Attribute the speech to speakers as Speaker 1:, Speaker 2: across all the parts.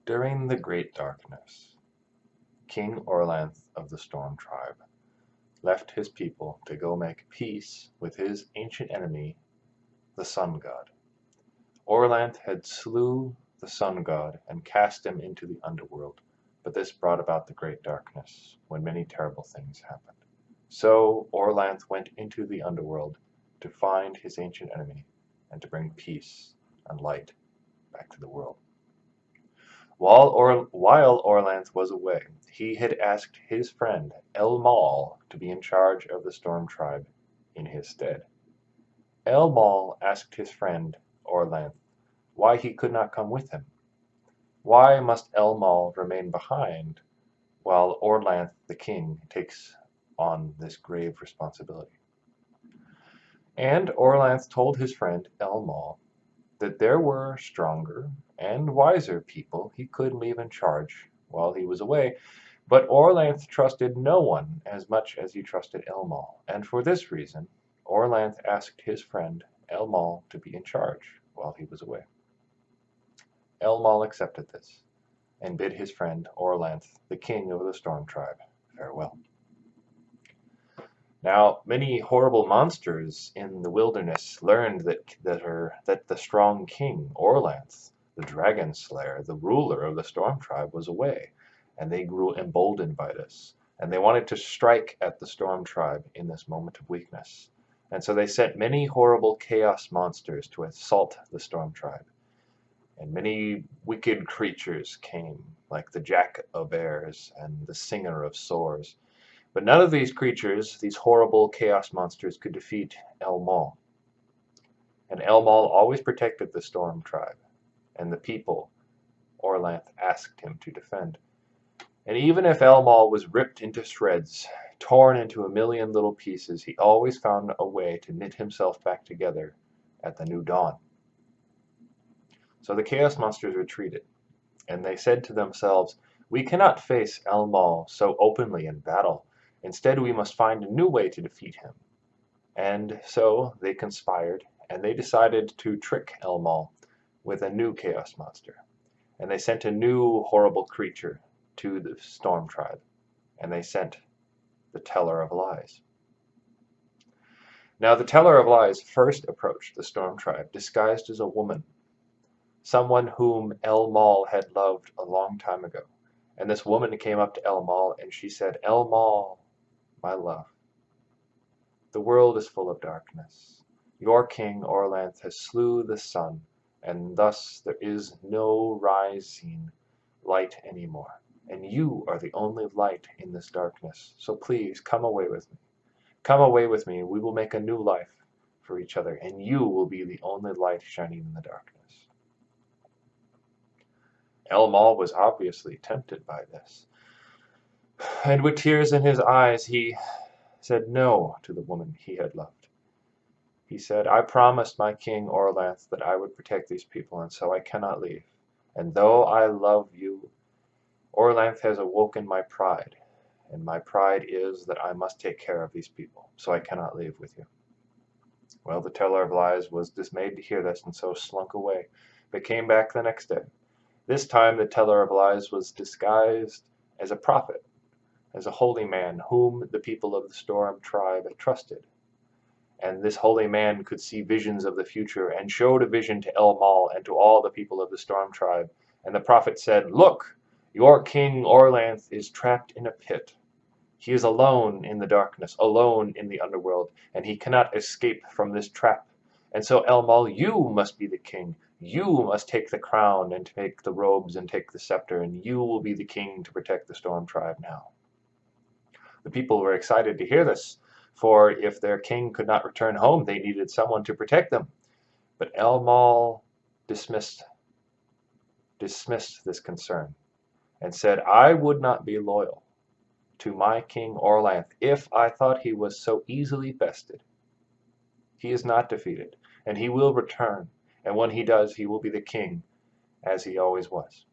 Speaker 1: During the Great Darkness, King Orlanth of the Storm Tribe left his people to go make peace with his ancient enemy, the Sun God. Orlanth had slew the Sun God and cast him into the underworld, but this brought about the Great Darkness, when many terrible things happened. So Orlanth went into the underworld to find his ancient enemy and to bring peace and light back to the world. While Orlanth was away, he had asked his friend Elmal to be in charge of the Storm Tribe in his stead. Elmal asked his friend Orlanth why he could not come with him. Why must Elmal remain behind while Orlanth the king takes on this grave responsibility? And Orlanth told his friend Elmal that there were stronger and wiser people he could leave in charge while he was away, but Orlanth trusted no one as much as he trusted Elmal, and for this reason Orlanth asked his friend Elmal to be in charge while he was away. Elmal accepted this and bid his friend Orlanth, the king of the Storm Tribe, farewell. Now, many horrible monsters in the wilderness learned that the strong king, Orlanth, the dragon slayer, the ruler of the Storm Tribe, was away, and they grew emboldened by this, and they wanted to strike at the Storm Tribe in this moment of weakness. And so they sent many horrible chaos monsters to assault the Storm Tribe. And many wicked creatures came, like the Jack of Bears and the Singer of Swords. But none of these creatures, these horrible chaos monsters, could defeat Elmal. And Elmal always protected the Storm Tribe and the people Orlanth asked him to defend. And even if Elmal was ripped into shreds, torn into a million little pieces, he always found a way to knit himself back together at the new dawn. So the chaos monsters retreated, and they said to themselves, "We cannot face Elmal so openly in battle. Instead, we must find a new way to defeat him." And so they conspired, and they decided to trick Elmal with a new chaos monster. And they sent a new horrible creature to the Storm Tribe, and they sent the Teller of Lies. Now the Teller of Lies first approached the Storm Tribe disguised as a woman, someone whom Elmal had loved a long time ago. And this woman came up to Elmal and she said, "Elmal, my love, the world is full of darkness. Your king Orlanth has slew the sun, and thus there is no rising light anymore. And you are the only light in this darkness. So please come away with me. Come away with me. We will make a new life for each other, and you will be the only light shining in the darkness." Elmal was obviously tempted by this, and with tears in his eyes he said no to the woman he had loved. He said, "I promised my king Orlanth that I would protect these people, and so I cannot leave. And though I love you, Orlanth has awoken my pride, and my pride is that I must take care of these people, so I cannot leave with you." Well, the Teller of Lies was dismayed to hear this, and so slunk away, but came back the next day. This time the Teller of Lies was disguised as a prophet, as a holy man whom the people of the Storm Tribe trusted. And this holy man could see visions of the future and showed a vision to Elmal and to all the people of the Storm Tribe. And the prophet said, "Look, your king Orlanth is trapped in a pit. He is alone in the darkness, alone in the underworld, and he cannot escape from this trap. And so, Elmal, you must be the king. You must take the crown and take the robes and take the scepter, and you will be the king to protect the Storm Tribe now." The people were excited to hear this, for if their king could not return home, they needed someone to protect them. But Elmal dismissed this concern and said, "I would not be loyal to my king Orlanth if I thought he was so easily bested. He is not defeated, and he will return, and when he does, he will be the king, as he always was."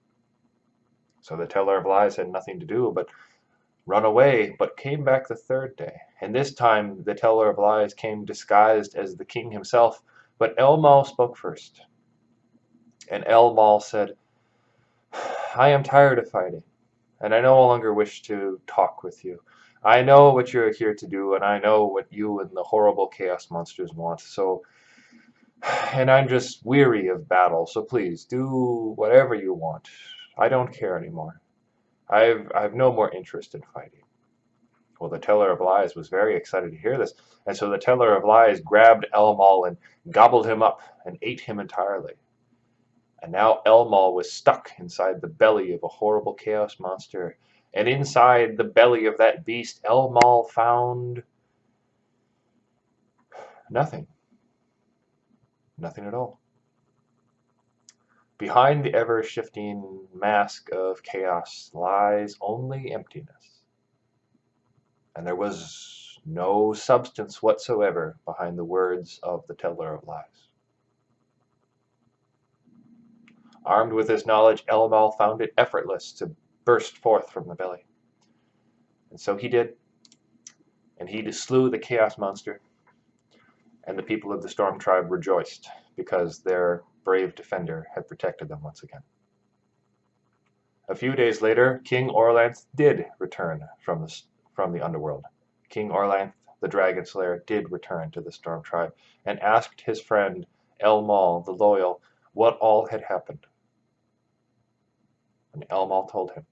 Speaker 1: So the Teller of Lies had nothing to do but run away, but came back the third day. And this time the Teller of Lies came disguised as the king himself, but Elmal spoke first. And Elmal said, I am tired of fighting, and I no longer wish to talk with you. I know what you're here to do, and I know what you and the horrible chaos monsters want, and I'm just weary of battle, so please, do whatever you want. I don't care anymore. I've no more interest in fighting. Well, the Teller of Lies was very excited to hear this, and so the Teller of Lies grabbed Elmal and gobbled him up and ate him entirely. And now Elmal was stuck inside the belly of a horrible chaos monster, and inside the belly of that beast, Elmal found nothing. Nothing at all. Behind the ever-shifting mask of chaos lies only emptiness. And there was no substance whatsoever behind the words of the Teller of Lies. Armed with this knowledge, Elmal found it effortless to burst forth from the belly. And so he did. And he slew the chaos monster. And the people of the Storm Tribe rejoiced because their brave defender had protected them once again. A few days later, King Orlanth did return from the underworld. King Orlanth, the Dragon Slayer, did return to the Storm Tribe and asked his friend Elmal the Loyal what all had happened. And Elmal told him.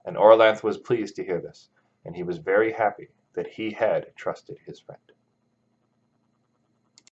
Speaker 1: And Orlanth was pleased to hear this, and he was very happy that he had trusted his friend.